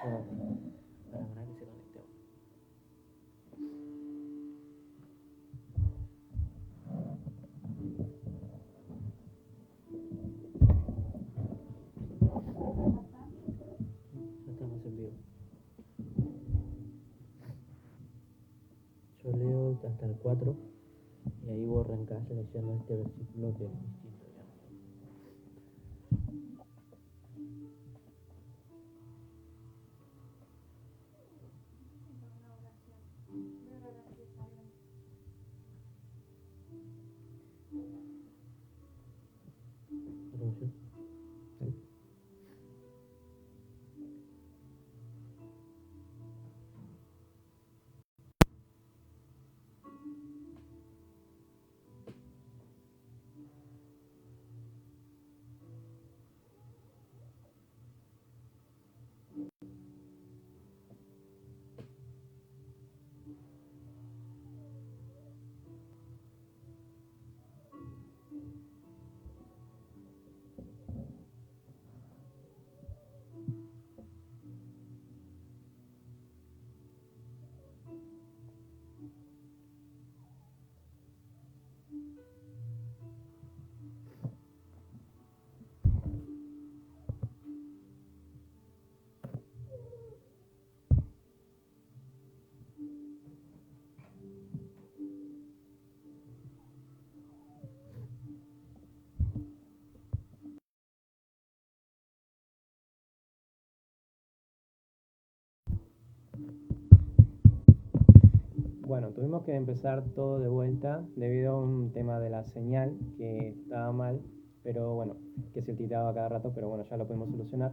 para ganar que se conecte. Ya estamos en vivo. Yo leo hasta el 4 y ahí vos arrancás leyendo este versículo que es distinto, digamos. ¿Perdón? ¿Sí? Bueno, tuvimos que empezar todo de vuelta debido a un tema de la señal que estaba mal, pero bueno, que se tiraba cada rato, pero bueno, ya lo podemos solucionar.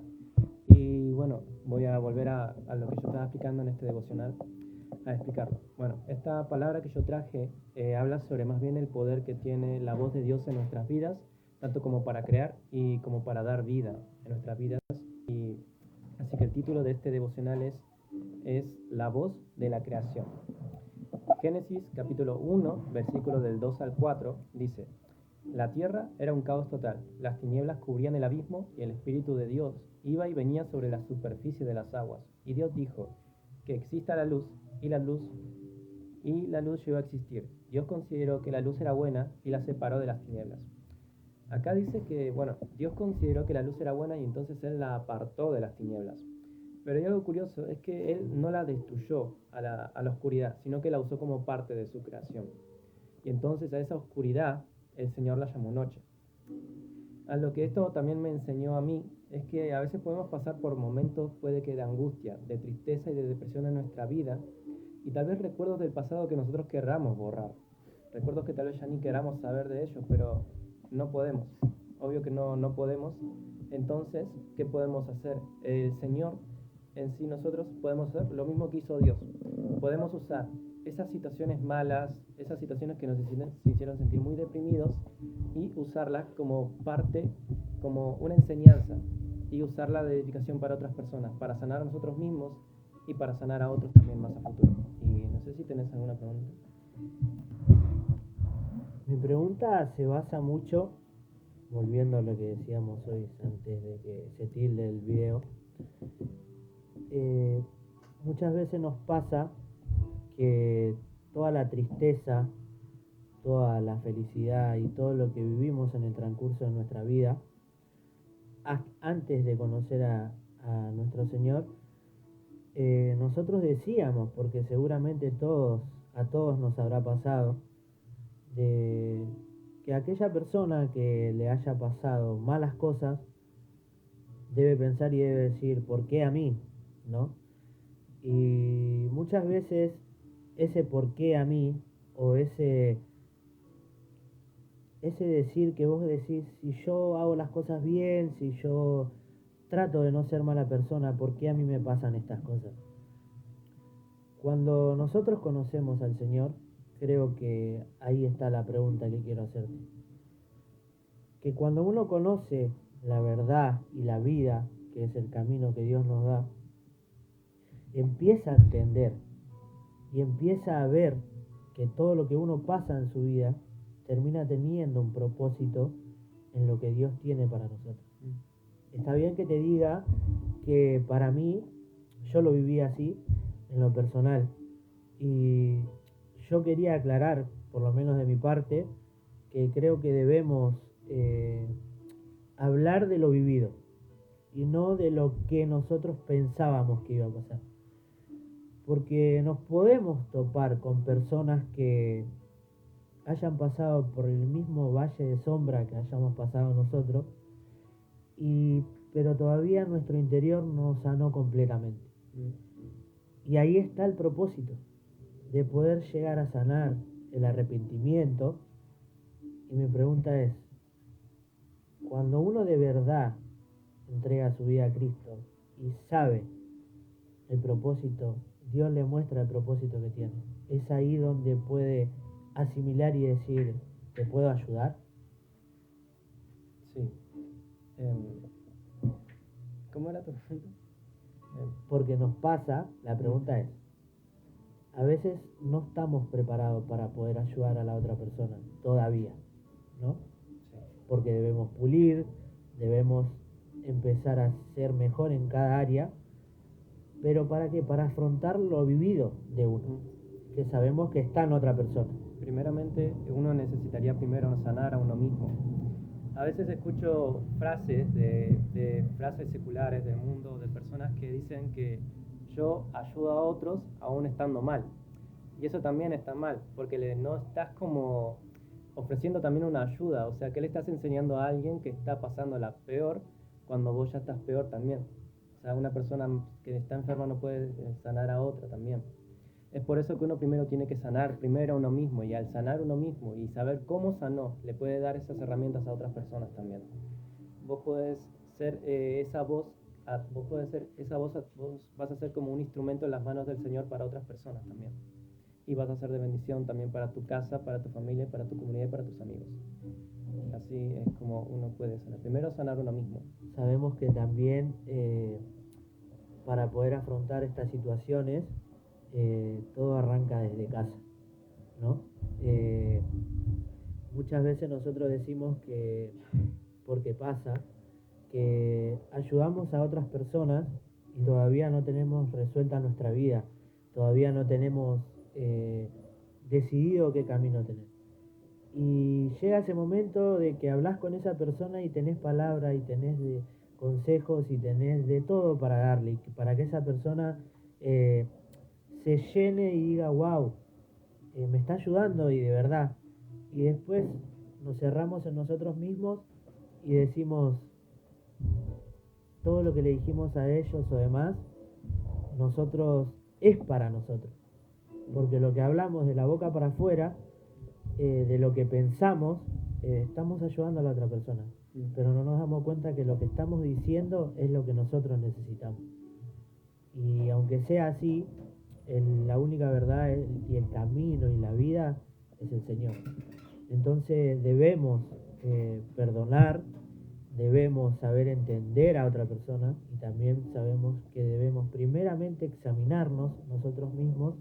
Y bueno, voy a volver a lo que yo estaba explicando en este devocional, a explicarlo. Bueno, esta palabra que yo traje habla sobre más bien el poder que tiene la voz de Dios en nuestras vidas, tanto como para crear y como para dar vida en nuestras vidas. Y así que el título de este devocional es La voz de la creación. Génesis capítulo 1, versículos del 2 al 4, dice: La tierra era un caos total, las tinieblas cubrían el abismo y el Espíritu de Dios iba y venía sobre la superficie de las aguas. Y Dios dijo: que exista la luz, y la luz llegó a existir. Dios consideró que la luz era buena y la separó de las tinieblas. Acá dice que, bueno, Dios consideró que la luz era buena y entonces Él la apartó de las tinieblas. Pero hay algo curioso, es que Él no la destruyó a la oscuridad, sino que la usó como parte de su creación. Y entonces a esa oscuridad el Señor la llamó noche. A lo que esto también me enseñó a mí es que a veces podemos pasar por momentos, puede que de angustia, de tristeza y de depresión en nuestra vida, y tal vez recuerdos del pasado que nosotros querramos borrar. Recuerdos que tal vez ya ni queramos saber de ellos, pero no podemos. Obvio que no podemos. Entonces, ¿qué podemos hacer? El Señor en sí, nosotros podemos hacer lo mismo que hizo Dios. Podemos usar esas situaciones malas, esas situaciones que nos hicieron sentir muy deprimidos, y usarlas como parte, como una enseñanza, y usarla de edificación para otras personas, para sanar a nosotros mismos y para sanar a otros también más a futuro. Y no sé si tenés alguna pregunta. Mi pregunta se basa mucho, volviendo a lo que decíamos hoy antes de que se tilde el video. Muchas veces nos pasa que toda la tristeza, toda la felicidad y todo lo que vivimos en el transcurso de nuestra vida, antes de conocer a nuestro Señor, nosotros decíamos, porque seguramente a todos nos habrá pasado, de que aquella persona que le haya pasado malas cosas debe pensar y debe decir, ¿por qué a mí? ¿No? Y muchas veces ese por qué a mí, o ese decir que vos decís, si yo hago las cosas bien, si yo trato de no ser mala persona, ¿por qué a mí me pasan estas cosas? Cuando nosotros conocemos al Señor, creo que ahí está la pregunta que quiero hacerte. Que cuando uno conoce la verdad y la vida, que es el camino que Dios nos da, empieza a entender y empieza a ver que todo lo que uno pasa en su vida termina teniendo un propósito en lo que Dios tiene para nosotros. Está bien que te diga que para mí yo lo viví así en lo personal. Y yo quería aclarar, por lo menos de mi parte, que creo que debemos hablar de lo vivido y no de lo que nosotros pensábamos que iba a pasar. Porque nos podemos topar con personas que hayan pasado por el mismo valle de sombra que hayamos pasado nosotros, pero todavía nuestro interior no sanó completamente. Y ahí está el propósito, de poder llegar a sanar el arrepentimiento. Y mi pregunta es, cuando uno de verdad entrega su vida a Cristo y sabe el propósito, Dios le muestra el propósito que tiene. Es ahí donde puede asimilar y decir, ¿te puedo ayudar? Sí. ¿Cómo era tu pregunta? Porque nos pasa, la pregunta es, a veces no estamos preparados para poder ayudar a la otra persona, todavía, ¿no? Sí. Porque debemos pulir, debemos empezar a ser mejor en cada área, pero ¿para qué? Para afrontar lo vivido de uno, que sabemos que está en otra persona. Primeramente, uno necesitaría primero sanar a uno mismo. A veces escucho frases de frases seculares del mundo, de personas que dicen que yo ayudo a otros aún estando mal. Y eso también está mal, porque no estás como ofreciendo también una ayuda. O sea, que le estás enseñando a alguien que está pasándola peor cuando vos ya estás peor también. O sea, una persona que está enferma no puede sanar a otra también. Es por eso que uno primero tiene que sanar primero a uno mismo, y al sanar uno mismo y saber cómo sanó, le puede dar esas herramientas a otras personas también. Vos podés ser esa voz, vos podés ser esa voz, vos vas a ser como un instrumento en las manos del Señor para otras personas también. Y vas a ser de bendición también para tu casa, para tu familia, para tu comunidad y para tus amigos. Así es como uno puede sanar. Primero sanar uno mismo. Sabemos que también para poder afrontar estas situaciones, todo arranca desde casa, ¿no? Muchas veces nosotros decimos que, porque pasa, que ayudamos a otras personas y todavía no tenemos resuelta nuestra vida, todavía no tenemos decidido qué camino tener. Y llega ese momento de que hablas con esa persona y tenés palabra y tenés consejos y tenés de todo para darle, para que esa persona se llene y diga, wow, me está ayudando y de verdad. Y después nos cerramos en nosotros mismos y decimos, todo lo que le dijimos a ellos o demás, nosotros es para nosotros. Porque lo que hablamos de la boca para afuera, de lo que pensamos, estamos ayudando a la otra persona. Pero no nos damos cuenta que lo que estamos diciendo es lo que nosotros necesitamos. Y aunque sea así, la única verdad y el camino y la vida es el Señor. Entonces debemos perdonar, debemos saber entender a otra persona y también sabemos que debemos primeramente examinarnos nosotros mismos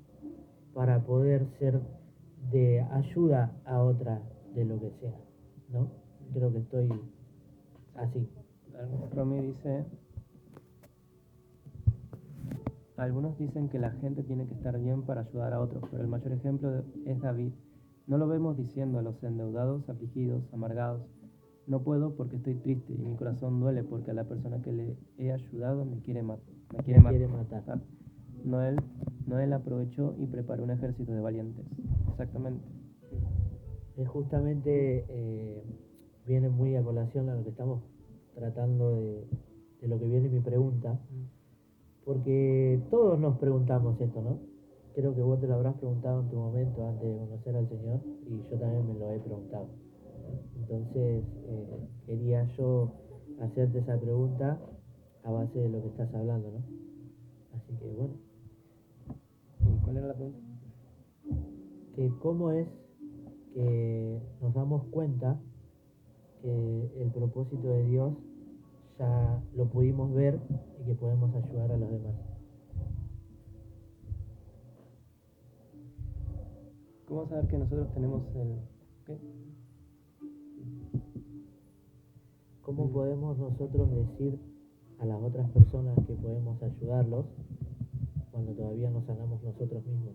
para poder ser de ayuda a otra de lo que sea, ¿no? Creo que estoy así. Romy dice, algunos dicen que la gente tiene que estar bien para ayudar a otros, pero el mayor ejemplo es David. No lo vemos diciendo a los endeudados, afligidos, amargados, no puedo porque estoy triste y mi corazón duele porque a la persona que le he ayudado me quiere matar. Noel aprovechó y preparó un ejército de valientes. Exactamente. Es justamente viene muy a colación a lo que estamos tratando de lo que viene mi pregunta, porque todos nos preguntamos esto, ¿no? Creo que vos te lo habrás preguntado en tu momento antes de conocer al Señor y yo también me lo he preguntado. Entonces quería yo hacerte esa pregunta a base de lo que estás hablando, ¿no? Así que bueno. ¿Y cuál era la pregunta? Que cómo es que nos damos cuenta que el propósito de Dios ya lo pudimos ver y que podemos ayudar a los demás. ¿Cómo saber que nosotros tenemos el... ¿Qué? ¿Cómo podemos nosotros decir a las otras personas que podemos ayudarlos cuando todavía no sanamos nosotros mismos?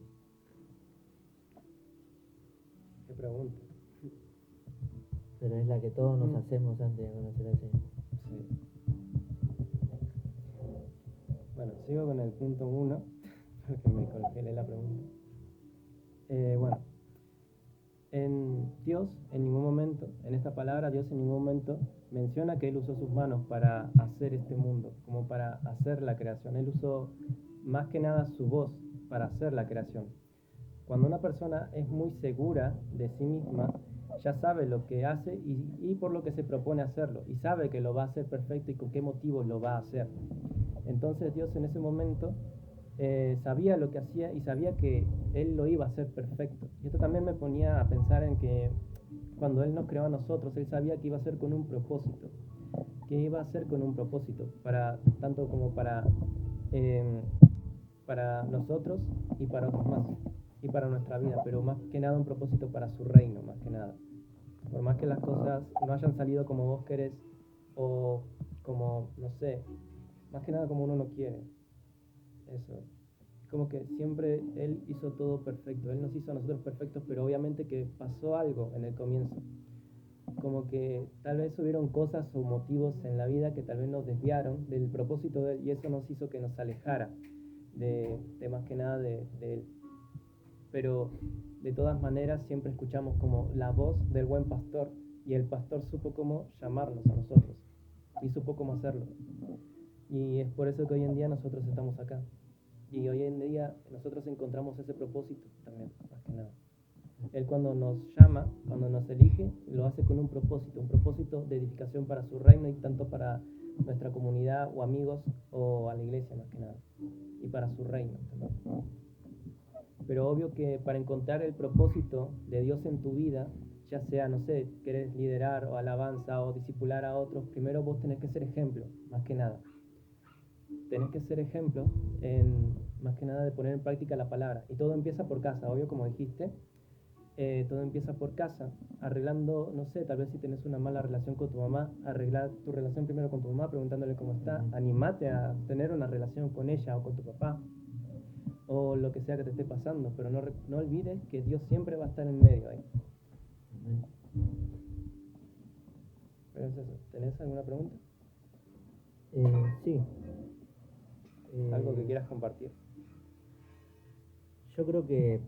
Qué pregunta. Pero es la que todos nos hacemos antes de conocer al Señor. Sí. Bueno, sigo con el punto 1, porque me congelé la pregunta. Bueno, en Dios, en ningún momento, en esta palabra, Dios en ningún momento menciona que Él usó sus manos para hacer este mundo, como para hacer la creación. Él usó más que nada su voz para hacer la creación. Cuando una persona es muy segura de sí misma, ya sabe lo que hace y por lo que se propone hacerlo, y sabe que lo va a hacer perfecto y con qué motivos lo va a hacer. Entonces Dios en ese momento sabía lo que hacía y sabía que Él lo iba a hacer perfecto. Y esto también me ponía a pensar en que cuando Él nos creó a nosotros, Él sabía que iba a ser con un propósito, para, tanto como para nosotros y para otros más, y para nuestra vida, pero más que nada un propósito para su reino, más que nada. Por más que las cosas no hayan salido como vos querés, o como, no sé, más que nada como uno no quiere. Eso. Como que siempre Él hizo todo perfecto. Él nos hizo a nosotros perfectos, pero obviamente que pasó algo en el comienzo. Como que tal vez hubieron cosas o motivos en la vida que tal vez nos desviaron del propósito de Él, y eso nos hizo que nos alejara de más que nada de Él. Pero de todas maneras siempre escuchamos como la voz del buen pastor, y el pastor supo cómo llamarnos a nosotros y supo cómo hacerlo. Y es por eso que hoy en día nosotros estamos acá. Y hoy en día nosotros encontramos ese propósito también, más que nada. Él cuando nos llama, cuando nos elige, lo hace con un propósito de edificación para su reino y tanto para nuestra comunidad o amigos o a la iglesia más que nada. Y para su reino también. Pero obvio que para encontrar el propósito de Dios en tu vida, ya sea, no sé, querés liderar o alabanza o discipular a otros, primero vos tenés que ser ejemplo, más que nada. Tenés que ser ejemplo más que nada de poner en práctica la palabra. Y todo empieza por casa, obvio, como dijiste. Todo empieza por casa, arreglando, no sé, tal vez si tenés una mala relación con tu mamá, arreglar tu relación primero con tu mamá, preguntándole cómo está. Animate a tener una relación con ella o con tu papá, o lo que sea que te esté pasando, pero no olvides que Dios siempre va a estar en medio ahí. Pero es eso. ¿Tenés alguna pregunta? Sí. ¿Algo que quieras compartir? Yo creo que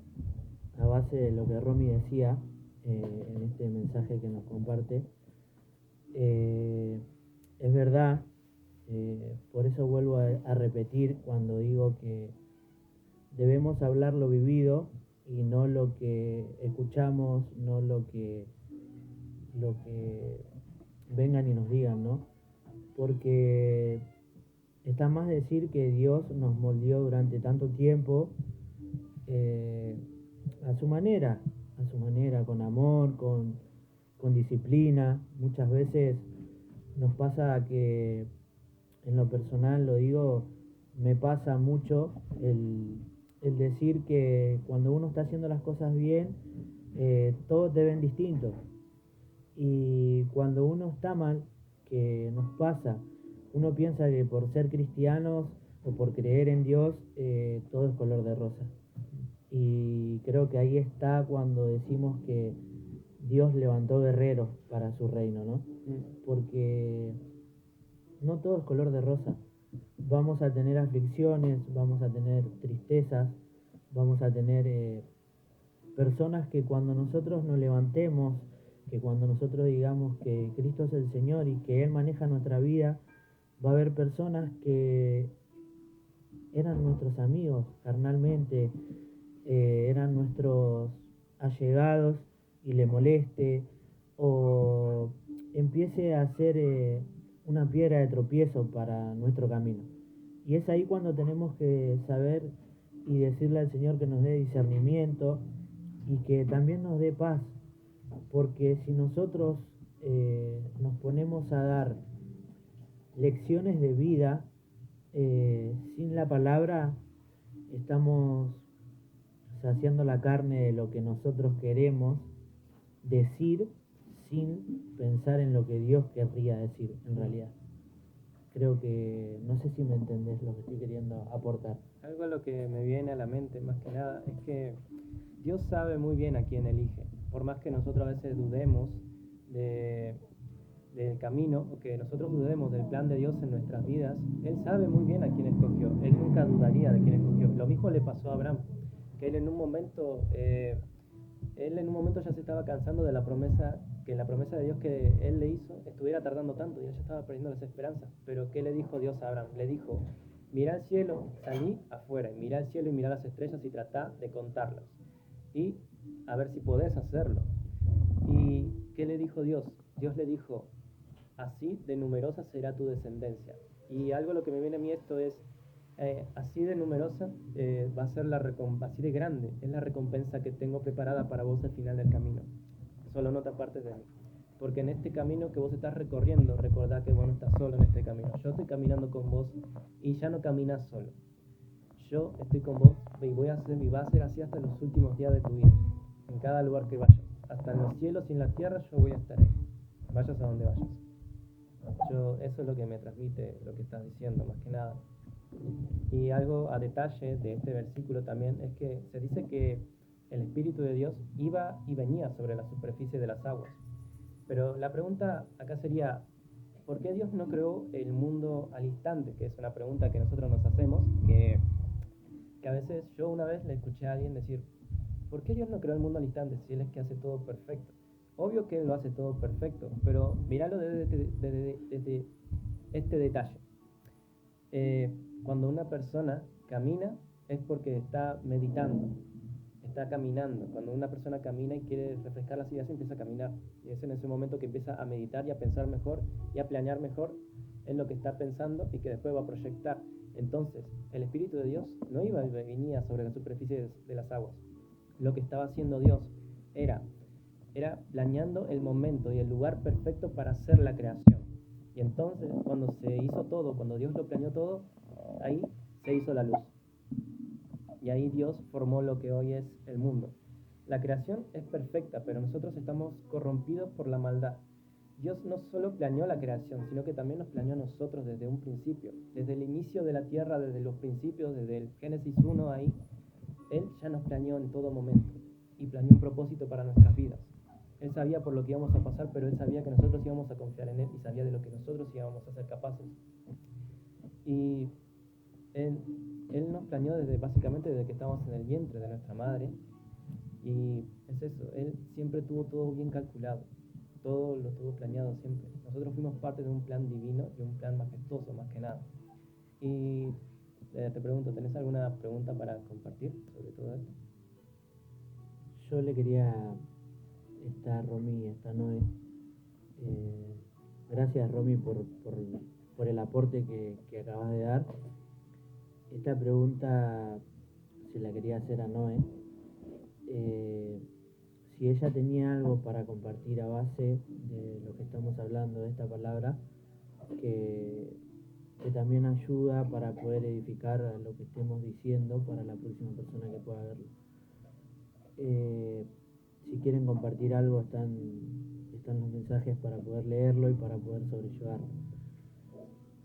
a base de lo que Romy decía en este mensaje que nos comparte, es verdad, por eso vuelvo a repetir cuando digo que debemos hablar lo vivido y no lo que escuchamos, no lo que vengan y nos digan, ¿no? Porque está más decir que Dios nos moldeó durante tanto tiempo a su manera, con amor, con disciplina. Muchas veces nos pasa que, en lo personal lo digo, me pasa mucho el decir que cuando uno está haciendo las cosas bien, todos te ven distintos. Y cuando uno está mal, que nos pasa, uno piensa que por ser cristianos o por creer en Dios, todo es color de rosa. Y creo que ahí está cuando decimos que Dios levantó guerreros para su reino, ¿no? Porque no todo es color de rosa. Vamos a tener aflicciones, vamos a tener tristezas, vamos a tener personas que cuando nosotros nos levantemos, que cuando nosotros digamos que Cristo es el Señor y que Él maneja nuestra vida, va a haber personas que eran nuestros amigos carnalmente, eran nuestros allegados y le moleste o empiece a ser una piedra de tropiezo para nuestro camino. Y es ahí cuando tenemos que saber y decirle al Señor que nos dé discernimiento y que también nos dé paz, porque si nosotros nos ponemos a dar lecciones de vida sin la palabra, estamos saciando la carne de lo que nosotros queremos decir sin pensar en lo que Dios querría decir en realidad. creo que, no sé si me entendés lo que estoy queriendo aportar. Algo a lo que me viene a la mente más que nada es que Dios sabe muy bien a quién elige. Por más que nosotros a veces dudemos de, del camino o que nosotros dudemos del plan de Dios en nuestras vidas, Él sabe muy bien a quién escogió. Él nunca dudaría de quién escogió. Lo mismo le pasó a Abraham, que él en un momento ya se estaba cansando de la promesa, que la promesa de Dios que él le hizo estuviera tardando tanto y él ya estaba perdiendo las esperanzas. Pero ¿qué le dijo Dios a Abraham? Le dijo, mira al cielo, salí afuera, y mira al cielo y mira las estrellas y trata de contarlas. Y a ver si podés hacerlo. ¿Y qué le dijo Dios? Dios le dijo, así de numerosa será tu descendencia. Y algo lo que me viene a mí esto es, así de numerosa va a ser así de grande, es la recompensa que tengo preparada para vos al final del camino. Solo no te apartes de mí. Porque en este camino que vos estás recorriendo, recordá que vos no estás solo en este camino. Yo estoy caminando con vos y ya no caminas solo. Yo estoy con vos y y va a ser así hasta los últimos días de tu vida. En cada lugar que vayas. Hasta en los cielos y en la tierra yo voy a estar ahí. Vayas a donde vayas. Eso es lo que me transmite lo que estás diciendo, más que nada. Y algo a detalle de este versículo también es que se dice que el Espíritu de Dios iba y venía sobre la superficie de las aguas. Pero la pregunta acá sería, ¿por qué Dios no creó el mundo al instante? Que es una pregunta que nosotros nos hacemos, que a veces yo una vez le escuché a alguien decir, ¿por qué Dios no creó el mundo al instante si Él es que hace todo perfecto? Obvio que Él lo hace todo perfecto, pero míralo desde este detalle. Cuando una persona camina es porque está meditando, está caminando. Cuando una persona camina y quiere refrescar las ideas, empieza a caminar. Y es en ese momento que empieza a meditar y a pensar mejor y a planear mejor en lo que está pensando y que después va a proyectar. Entonces, el Espíritu de Dios no iba y venía sobre la superficie de las aguas. Lo que estaba haciendo Dios era planeando el momento y el lugar perfecto para hacer la creación. Y entonces, cuando se hizo todo, cuando Dios lo planeó todo, ahí se hizo la luz. Y ahí Dios formó lo que hoy es el mundo. La creación es perfecta, pero nosotros estamos corrompidos por la maldad. Dios no solo planeó la creación, sino que también nos planeó a nosotros desde un principio. Desde el inicio de la tierra, desde los principios, desde el Génesis 1 ahí, Él ya nos planeó en todo momento y planeó un propósito para nuestras vidas. Él sabía por lo que íbamos a pasar, pero Él sabía que nosotros íbamos a confiar en Él y sabía de lo que nosotros íbamos a ser capaces. Y Él, él nos planeó básicamente desde que estábamos en el vientre de nuestra madre. Y es eso, Él siempre tuvo todo bien calculado, todo lo tuvo planeado siempre. Nosotros fuimos parte de un plan divino y un plan majestuoso más que nada. Y te pregunto, ¿tenés alguna pregunta para compartir sobre todo esto? Yo le quería, esta Romy, esta Noé, gracias Romy por el aporte que acabas de dar. Esta pregunta se la quería hacer a Noé. Si ella tenía algo para compartir a base de lo que estamos hablando, de esta palabra, que también ayuda para poder edificar lo que estemos diciendo para la próxima persona que pueda verlo. Si quieren compartir algo, están los mensajes para poder leerlo y para poder sobrellevarlo.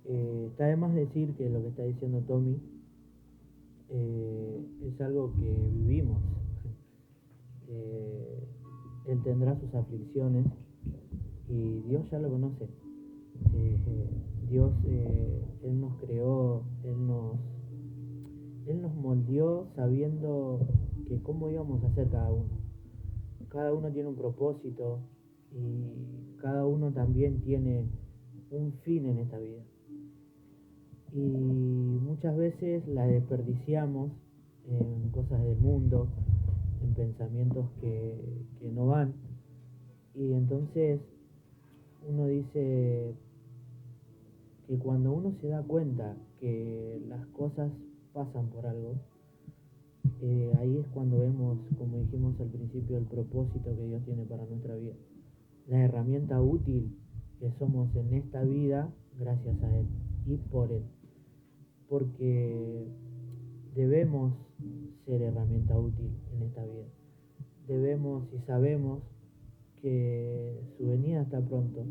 Está de más decir que lo que está diciendo Tommy es algo que vivimos. Él tendrá sus aflicciones y Dios ya lo conoce. Dios, Él nos creó, Él nos moldeó sabiendo que cómo íbamos a hacer cada uno. Cada uno tiene un propósito y cada uno también tiene un fin en esta vida. Y muchas veces la desperdiciamos en cosas del mundo, en pensamientos que no van. Y entonces uno dice que cuando uno se da cuenta que las cosas pasan por algo, ahí es cuando vemos, como dijimos al principio, el propósito que Dios tiene para nuestra vida. La herramienta útil que somos en esta vida gracias a Él y por Él. Porque debemos ser herramienta útil en esta vida. Debemos y sabemos que su venida está pronto,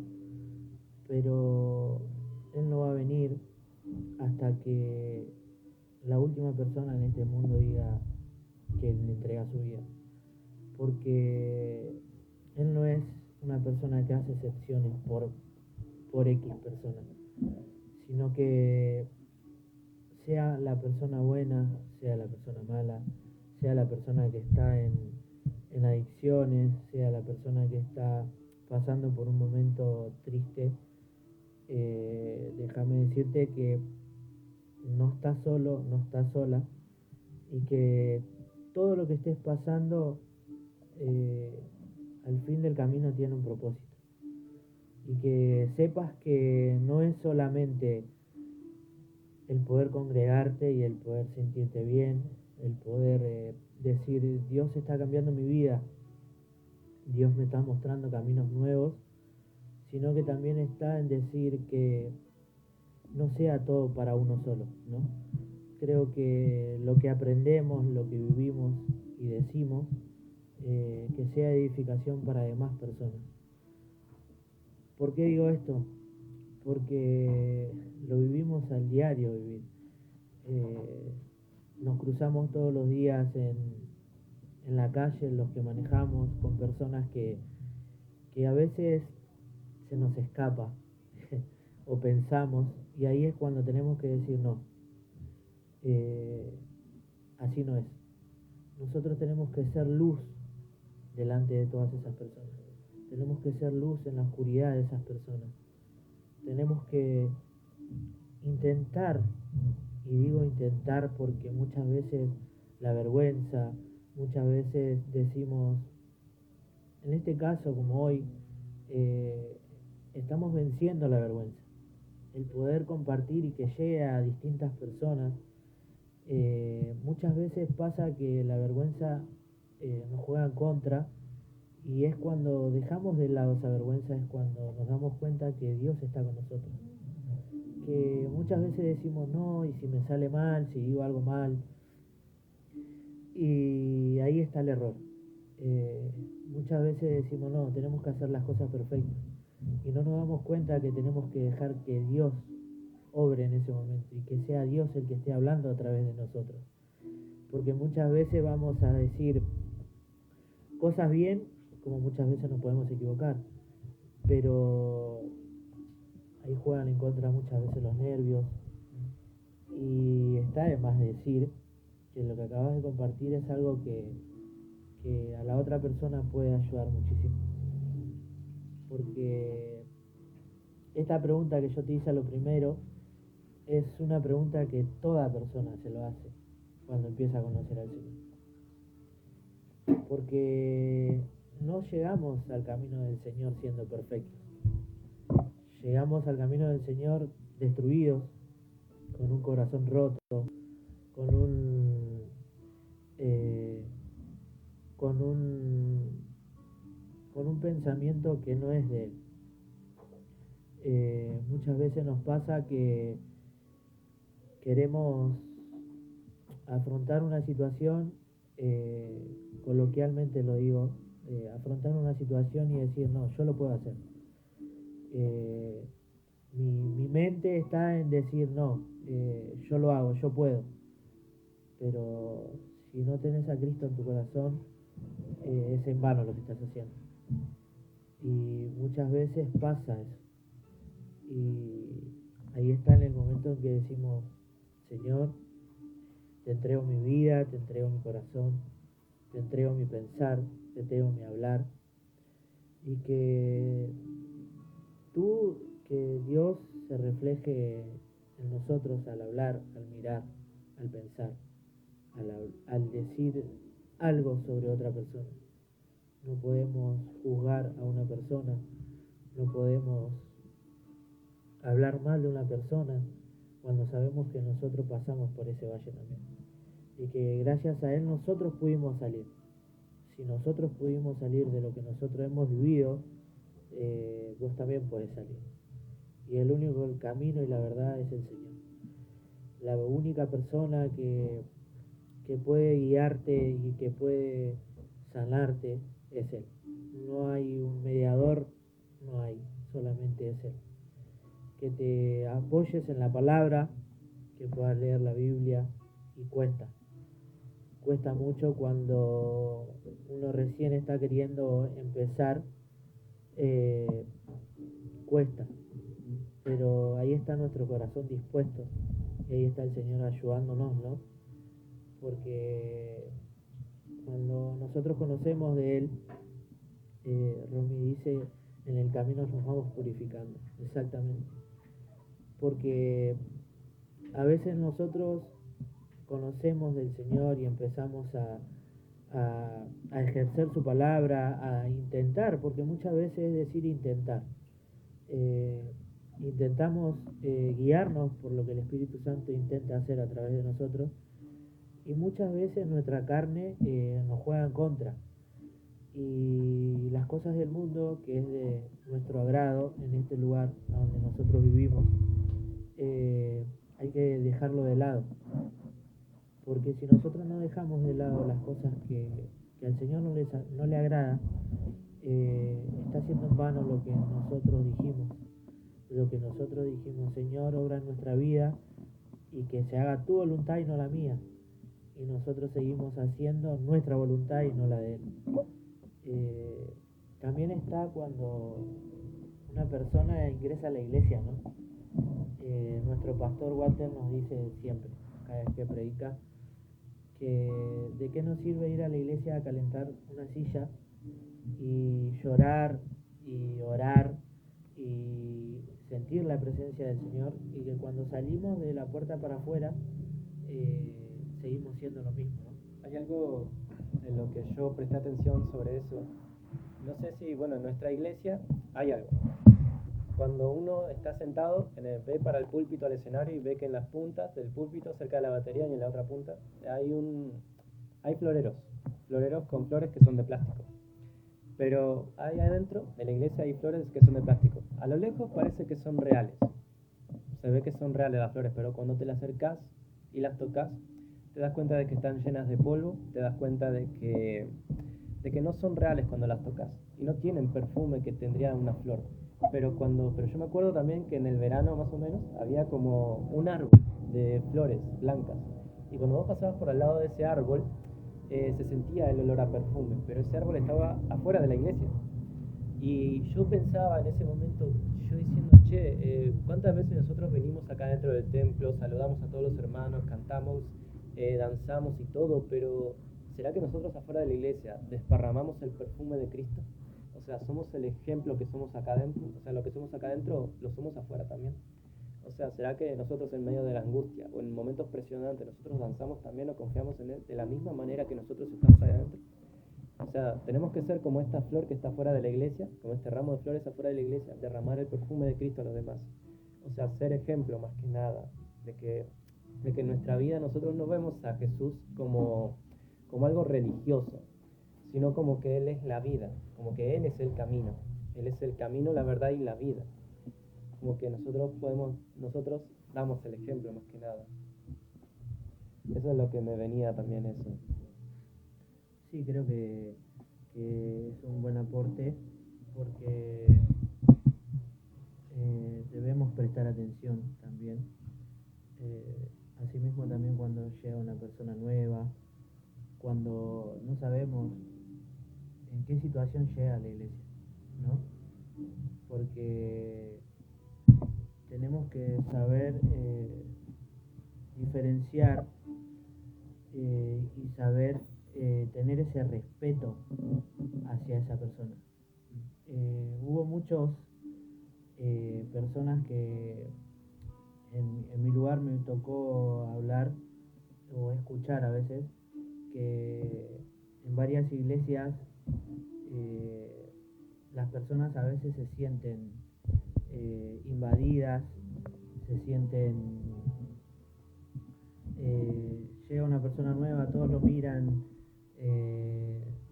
pero Él no va a venir que la última persona en este mundo diga que Él le entrega su vida. Porque Él no es una persona que hace excepciones por X personas, sino que sea la persona buena, sea la persona mala, sea la persona que está en adicciones, sea la persona que está pasando por un momento triste, déjame decirte que no estás solo, no estás sola, y que todo lo que estés pasando eh, al fin del camino tiene un propósito. Y que sepas que no es solamente el poder congregarte y el poder sentirte bien, el poder decir, Dios está cambiando mi vida, Dios me está mostrando caminos nuevos, sino que también está en decir que no sea todo para uno solo, ¿no? Creo que lo que aprendemos, lo que vivimos y decimos, que sea edificación para demás personas. ¿Por qué digo esto? Porque lo vivimos al diario vivir. Eh, Nos cruzamos todos los días en la calle, en los que manejamos, con personas que a veces se nos escapa o pensamos, y ahí es cuando tenemos que decir no, eh, así no es. Nosotros tenemos que ser luz delante de todas esas personas. Tenemos que ser luz en la oscuridad de esas personas. Tenemos que intentar, y digo intentar porque muchas veces la vergüenza, muchas veces decimos, en este caso como hoy, eh, estamos venciendo la vergüenza. El poder compartir y que llegue a distintas personas, muchas veces pasa que la vergüenza nos juega en contra, y es cuando dejamos de lado esa vergüenza, es cuando nos damos cuenta que Dios está con nosotros. Que muchas veces decimos no, y si me sale mal, si digo algo mal, y ahí está el error. Eh, Muchas veces decimos no, tenemos que hacer las cosas perfectas, y no nos damos cuenta que tenemos que dejar que Dios obre en ese momento, y que sea Dios el que esté hablando a través de nosotros. Porque muchas veces vamos a decir cosas bien, como muchas veces nos podemos equivocar, pero ahí juegan en contra muchas veces los nervios, y está de más decir que lo que acabas de compartir es algo que a la otra persona puede ayudar muchísimo. Porque esta pregunta que yo te hice a lo primero es una pregunta que toda persona se lo hace cuando empieza a conocer al Señor. Porque no llegamos al camino del Señor siendo perfectos. Llegamos al camino del Señor destruidos, con un corazón roto, con un eh, con un con un pensamiento que no es de Él. Muchas veces nos pasa que queremos afrontar una situación, coloquialmente lo digo, afrontar una situación y decir, no, yo lo puedo hacer. Eh, mi mente está en decir, no, yo lo hago, yo puedo. Pero si no tenés a Cristo en tu corazón, es en vano lo que estás haciendo. Y muchas veces pasa eso. Y ahí está en el momento en que decimos, Señor, te entrego mi vida, te entrego mi corazón, te entrego mi pensar, te entrego mi hablar. Y que Dios se refleje en nosotros al hablar, al mirar, al pensar, al decir algo sobre otra persona. No podemos juzgar a una persona, no podemos hablar mal de una persona cuando sabemos que nosotros pasamos por ese valle también. Y que gracias a Él nosotros pudimos salir. Si nosotros pudimos salir de lo que nosotros hemos vivido, vos también podés salir. Y el único camino y la verdad es el Señor. La única persona que puede guiarte y que puede sanarte es Él. No hay un mediador, no hay, solamente es Él. Que te apoyes en la palabra, que puedas leer la Biblia y cuesta mucho cuando uno recién está queriendo empezar, eh, cuesta, pero ahí está nuestro corazón dispuesto y ahí está el Señor ayudándonos, ¿no? Porque cuando nosotros conocemos de Él, Romy dice, en el camino nos vamos purificando, exactamente, porque a veces nosotros conocemos del Señor y empezamos a ejercer su palabra, a intentar, porque muchas veces es decir intentar. Eh, Intentamos guiarnos por lo que el Espíritu Santo intenta hacer a través de nosotros y muchas veces nuestra carne nos juega en contra y las cosas del mundo que es de nuestro agrado en este lugar donde nosotros vivimos, hay que dejarlo de lado, porque si nosotros no dejamos de lado las cosas que al Señor no le agrada, está haciendo en vano lo que nosotros dijimos, Señor, obra en nuestra vida y que se haga tu voluntad y no la mía, y nosotros seguimos haciendo nuestra voluntad y no la de Él. También está cuando una persona ingresa a la iglesia, ¿no? Nuestro pastor Walter nos dice siempre, cada vez que predica, que de qué nos sirve ir a la iglesia a calentar una silla y llorar y orar y sentir la presencia del Señor y que cuando salimos de la puerta para afuera seguimos siendo lo mismo, ¿no? Hay algo en lo que yo presté atención sobre eso. No sé si, bueno, en nuestra iglesia hay algo. Cuando uno está sentado, ve para el púlpito, al escenario, y ve que en las puntas del púlpito, cerca de la batería y en la otra punta, hay floreros con flores que son de plástico. Pero ahí adentro de la iglesia hay flores que son de plástico. A lo lejos parece que son reales. Se ve que son reales las flores, pero cuando te las acercas y las tocas, te das cuenta de que están llenas de polvo, te das cuenta de que no son reales cuando las tocas y no tienen perfume que tendría una flor. Pero yo me acuerdo también que en el verano más o menos había como un árbol de flores blancas y cuando vos pasabas por al lado de ese árbol se sentía el olor a perfume, pero ese árbol estaba afuera de la iglesia. Y yo pensaba en ese momento, yo diciendo, ¿cuántas veces nosotros venimos acá dentro del templo, saludamos a todos los hermanos, cantamos, danzamos y todo, pero ¿será que nosotros afuera de la iglesia desparramamos el perfume de Cristo? O sea, somos el ejemplo que somos acá adentro, o sea, lo que somos acá adentro lo somos afuera también. O sea, ¿será que nosotros en medio de la angustia o en momentos presionantes nosotros danzamos también o confiamos en Él de la misma manera que nosotros estamos ahí adentro? O sea, tenemos que ser como esta flor que está fuera de la iglesia, como este ramo de flores afuera de la iglesia, derramar el perfume de Cristo a los demás. O sea, ser ejemplo más que nada de que en nuestra vida nosotros no vemos a Jesús como algo religioso, sino como que Él es la vida, como que Él es el camino. Él es el camino, la verdad y la vida. Como que nosotros damos el ejemplo más que nada. Eso es lo que me venía también eso. Sí, creo que es un buen aporte porque debemos prestar atención también. Asimismo también cuando llega una persona nueva, cuando no sabemos en qué situación llega a la iglesia, ¿no? Porque tenemos que saber diferenciar y saber tener ese respeto hacia esa persona. Hubo muchos personas que en mi lugar me tocó hablar o escuchar a veces que en varias iglesias las personas a veces se sienten invadidas, se sienten, llega una persona nueva, todos lo miran,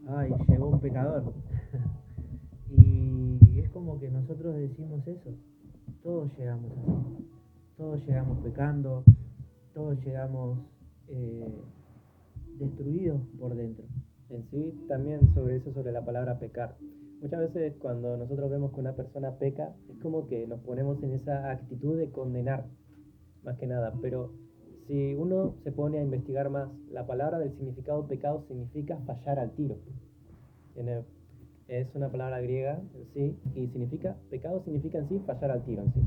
ay, llegó un pecador. Y es como que nosotros decimos eso, todos llegamos así, todos llegamos pecando, todos llegamos destruidos por dentro. En sí, también sobre la palabra pecar. Muchas veces cuando nosotros vemos que una persona peca, es como que nos ponemos en esa actitud de condenar, más que nada. Pero si uno se pone a investigar más, la palabra del significado pecado significa fallar al tiro. Tiene, es una palabra griega en sí, y significa, pecado significa en sí fallar al tiro en sí.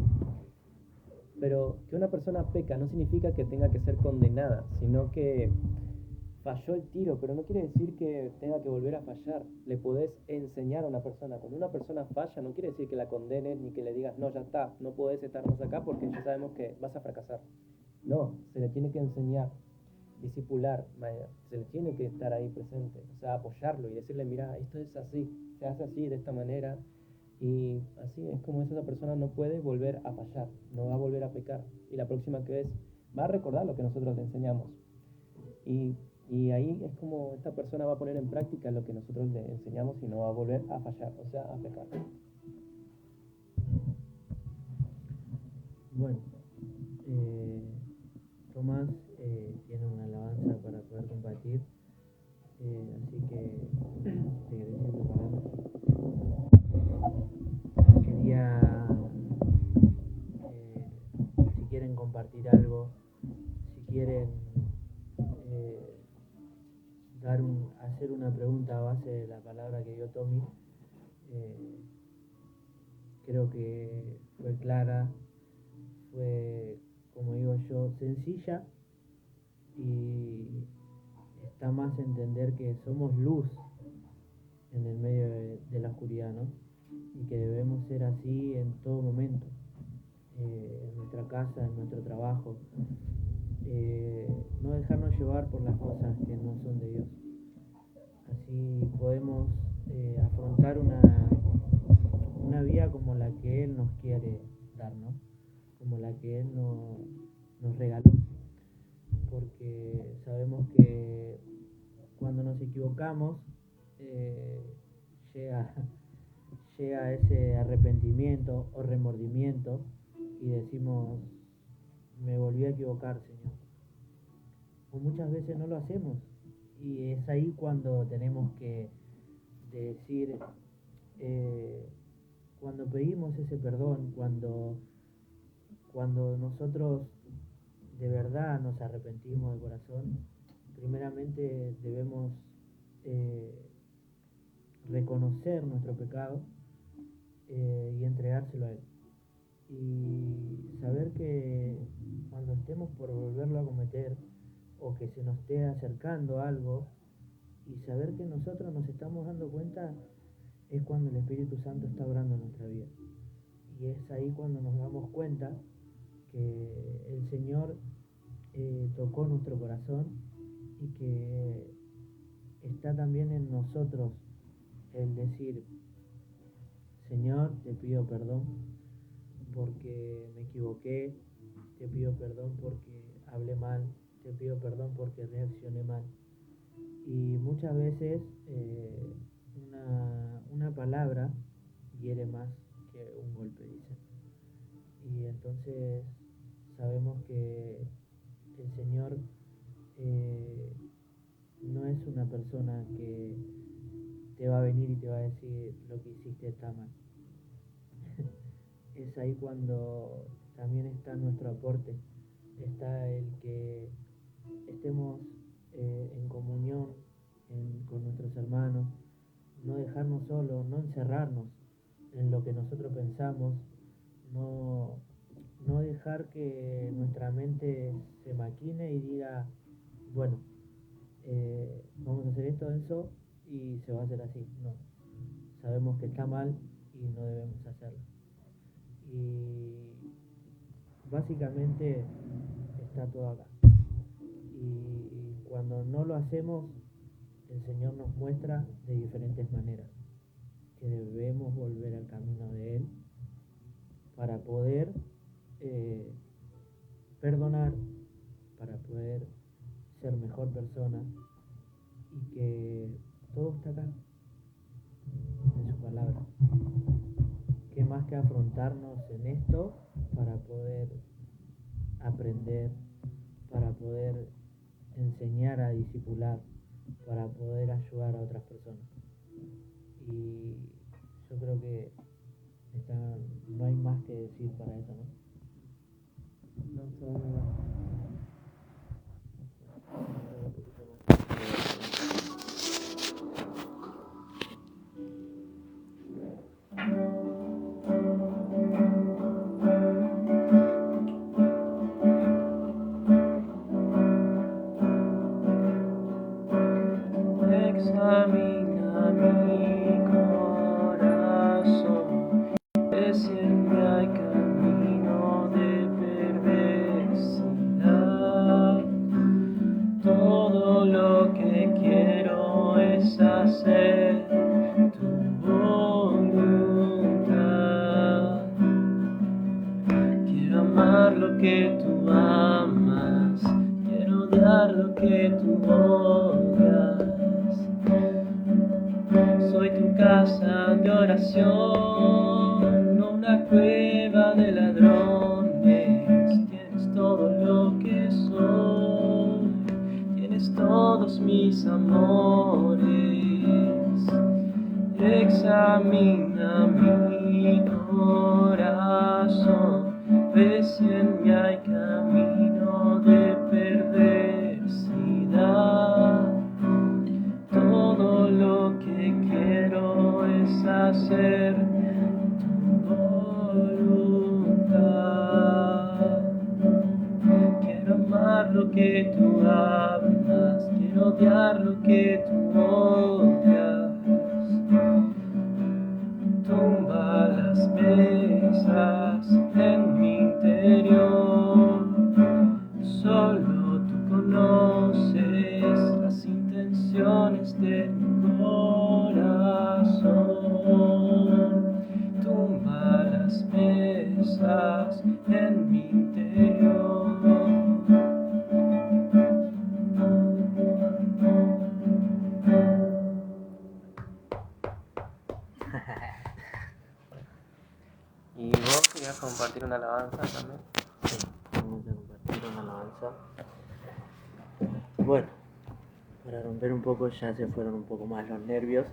Pero que una persona peca no significa que tenga que ser condenada, sino que falló el tiro, pero no quiere decir que tenga que volver a fallar. Le podés enseñar a una persona. Cuando una persona falla, no quiere decir que la condenes ni que le digas, no, ya está, no podés estar más acá porque ya sabemos que vas a fracasar. No, se le tiene que enseñar, discipular, se le tiene que estar ahí presente, o sea, apoyarlo y decirle, mira, esto es así, se hace así, de esta manera, y así es como esa persona no puede volver a fallar, no va a volver a pecar, y la próxima vez va a recordar lo que nosotros le enseñamos. Y, y ahí es como esta persona va a poner en práctica lo que nosotros le enseñamos y no va a volver a fallar, o sea, a pecar. Bueno, Tomás tiene una alabanza para poder compartir, así que te agradezco. Quería, si quieren compartir algo, si quieren hacer una pregunta a base de la palabra que dio Tommy, creo que fue clara, fue, como digo yo, sencilla, y está más entender que somos luz en el medio de la oscuridad, ¿no? Y que debemos ser así en todo momento, en nuestra casa, en nuestro trabajo, no dejarnos llevar por las cosas que no son de Dios. Así podemos afrontar una vida como la que Él nos quiere dar, ¿no? Como la que Él nos regaló. Porque sabemos que cuando nos equivocamos, llega ese arrepentimiento o remordimiento y decimos, me volví a equivocar, Señor. O muchas veces no lo hacemos, y es ahí cuando tenemos que decir, cuando pedimos ese perdón, cuando nosotros de verdad nos arrepentimos de corazón, primeramente debemos reconocer nuestro pecado y entregárselo a Él. Y saber que cuando estemos por volverlo a cometer, o que se nos esté acercando algo, y saber que nosotros nos estamos dando cuenta, es cuando el Espíritu Santo está obrando en nuestra vida. Y es ahí cuando nos damos cuenta que el Señor tocó nuestro corazón, y que está también en nosotros el decir, Señor, te pido perdón porque me equivoqué, te pido perdón porque hablé mal, te pido perdón porque reaccioné mal. Y muchas veces una palabra hiere más que un golpe, dice. Y entonces sabemos que el Señor no es una persona que te va a venir y te va a decir lo que hiciste está mal. Es ahí cuando también está nuestro aporte, está el que estemos en comunión con nuestros hermanos, no dejarnos solos, no encerrarnos en lo que nosotros pensamos, no dejar que nuestra mente se maquine y diga, bueno, vamos a hacer esto, eso, y se va a hacer así. No, sabemos que está mal y no debemos hacerlo. Y básicamente está todo acá. Y cuando no lo hacemos, el Señor nos muestra de diferentes maneras que debemos volver al camino de Él para poder perdonar, para poder ser mejor persona, y que todo está acá en su palabra. ¿Qué más que afrontarnos en esto para poder aprender, para poder enseñar a discipular, para poder ayudar a otras personas? Y yo creo que no hay más que decir para eso, ¿no? No, todo muy bueno. tú amas, quiero odiar lo que tú odias. Soy tu casa de oración, no una cueva de ladrones. Tienes todo lo que soy, tienes todos mis amores. Examina mi corazón, ve si en mí hay camino de perversidad. Todo lo que quiero es hacer tu voluntad. Quiero amar lo que tú amas, quiero odiar lo que tú odias. Tumba las mesas en mi interior. Solo tú conoces las intenciones de mi corazón. Tumba las mesas en mi interior. ¿Y vos querías compartir una alabanza también? Sí, vamos a compartir una alabanza. Bueno, para romper un poco, ya se fueron un poco más los nervios.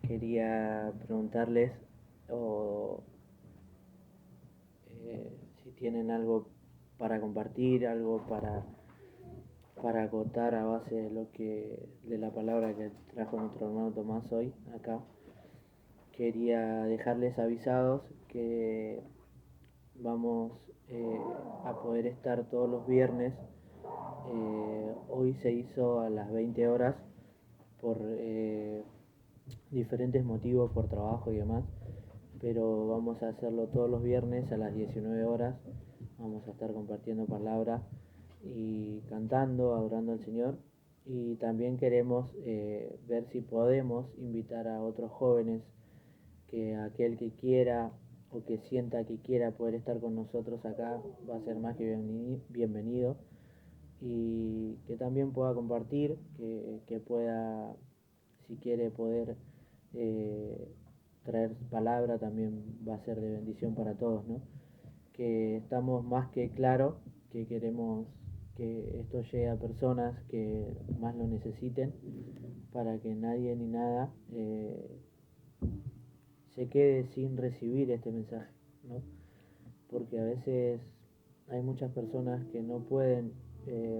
Quería preguntarles si tienen algo para compartir, algo para acotar a base de la palabra que trajo nuestro hermano Tomás hoy acá. Quería dejarles avisados que vamos a poder estar todos los viernes. Hoy se hizo a las 20 horas por diferentes motivos, por trabajo y demás, pero vamos a hacerlo todos los viernes a las 19 horas. Vamos a estar compartiendo palabra y cantando, adorando al Señor, y también queremos ver si podemos invitar a otros jóvenes, que aquel que quiera o que sienta que quiera poder estar con nosotros acá va a ser más que bienvenido, y que también pueda compartir, que pueda, si quiere, poder traer palabra, también va a ser de bendición para todos, ¿no? Que estamos más que claro que queremos que esto llegue a personas que más lo necesiten, para que nadie ni nada se quede sin recibir este mensaje, ¿no? Porque a veces hay muchas personas que no pueden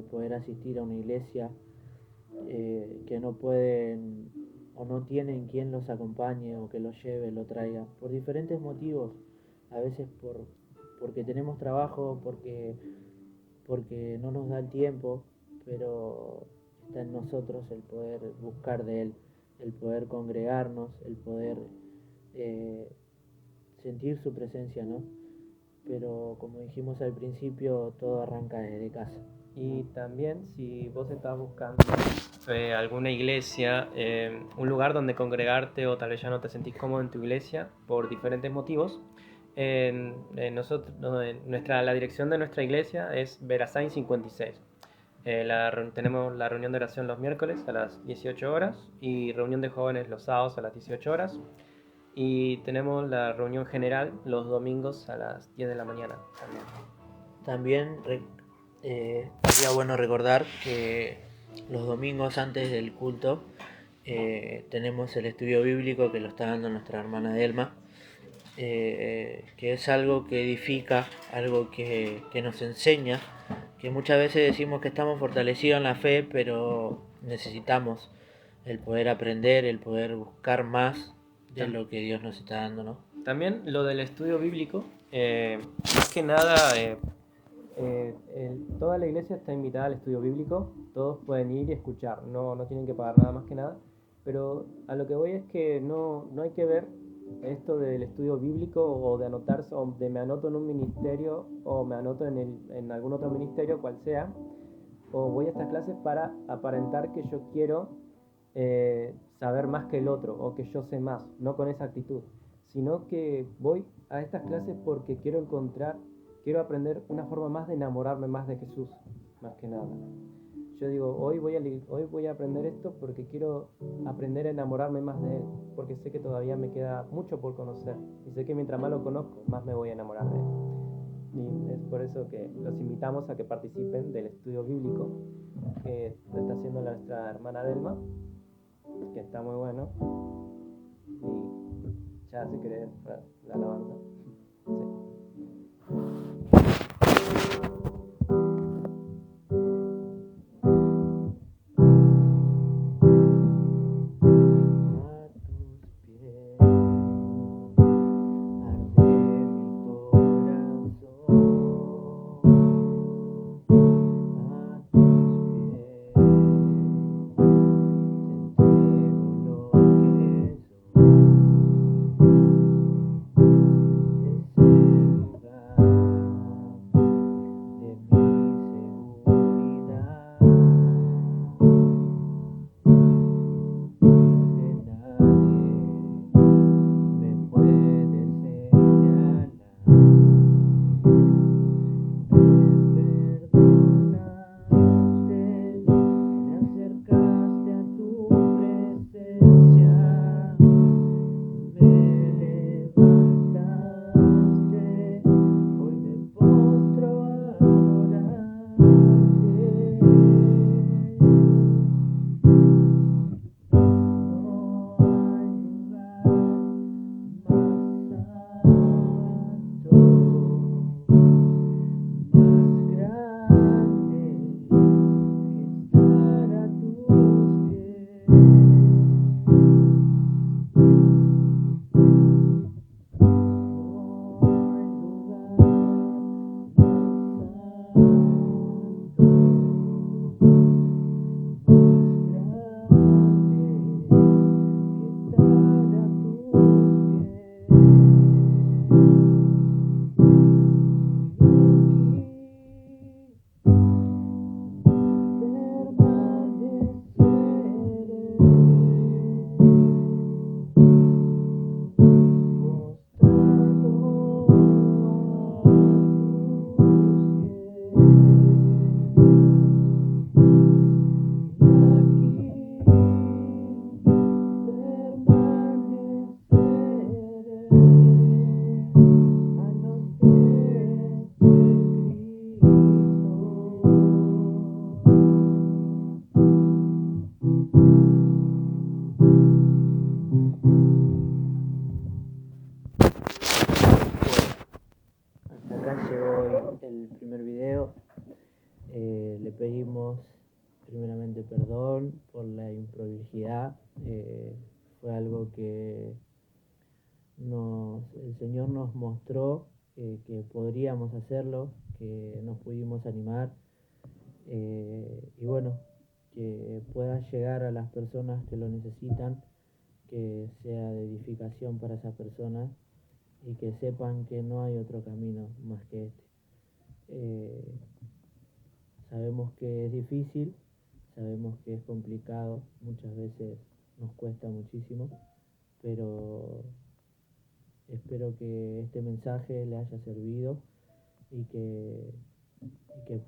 poder asistir a una iglesia, que no pueden o no tienen quien los acompañe o que los lleve, lo traiga, por diferentes motivos. A veces porque tenemos trabajo, porque no nos da el tiempo, pero está en nosotros el poder buscar de Él, el poder congregarnos, el poder sentir su presencia, ¿no? Pero como dijimos al principio, todo arranca desde casa. Y también, si vos estás buscando alguna iglesia, un lugar donde congregarte, o tal vez ya no te sentís cómodo en tu iglesia por diferentes motivos, la dirección de nuestra iglesia es Verazain 56. Tenemos la reunión de oración los miércoles a las 18 horas y reunión de jóvenes los sábados a las 18 horas. Y tenemos la reunión general los domingos a las 10 de la mañana también. Sería bueno recordar que los domingos antes del culto tenemos el estudio bíblico que lo está dando nuestra hermana Delma, que es algo que edifica, algo que nos enseña, que muchas veces decimos que estamos fortalecidos en la fe, pero necesitamos el poder aprender, el poder buscar más de lo que Dios nos está dando, ¿no? También lo del estudio bíblico, más que nada, toda la iglesia está invitada al estudio bíblico, todos pueden ir y escuchar, no tienen que pagar nada más que nada, pero a lo que voy es que no hay que ver esto del estudio bíblico o de anotarse, o de me anoto en un ministerio o me anoto en algún otro ministerio, cual sea, o voy a estas clases para aparentar que yo quiero saber más que el otro o que yo sé más, no con esa actitud, sino que voy a estas clases porque quiero encontrar quiero aprender una forma más de enamorarme más de Jesús, más que nada. Yo digo, hoy voy a aprender esto porque quiero aprender a enamorarme más de Él, porque sé que todavía me queda mucho por conocer, y sé que mientras más lo conozco, más me voy a enamorar de Él. Y es por eso que los invitamos a que participen del estudio bíblico que lo está haciendo nuestra hermana Delma, que está muy bueno. Y ya, si querés, la alabanza. Sí. El primer video. Le pedimos primeramente perdón por la improvisidad. Fue algo que el Señor nos mostró que podríamos hacerlo, que nos pudimos animar, y bueno, que pueda llegar a las personas que lo necesitan, que sea de edificación para esas personas y que sepan que no hay otro camino más que este. Sabemos que es difícil, sabemos que es complicado, muchas veces nos cuesta muchísimo, pero espero que este mensaje le haya servido y que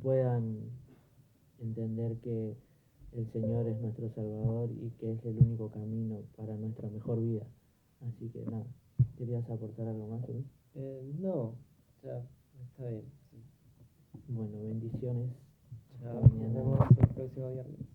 puedan entender que el Señor es nuestro Salvador y que es el único camino para nuestra mejor vida. Así que nada, ¿querías aportar algo más, Luis? No, ya está bien. Sí. Bueno, bendiciones. Chao, nos vemos el próximo viernes.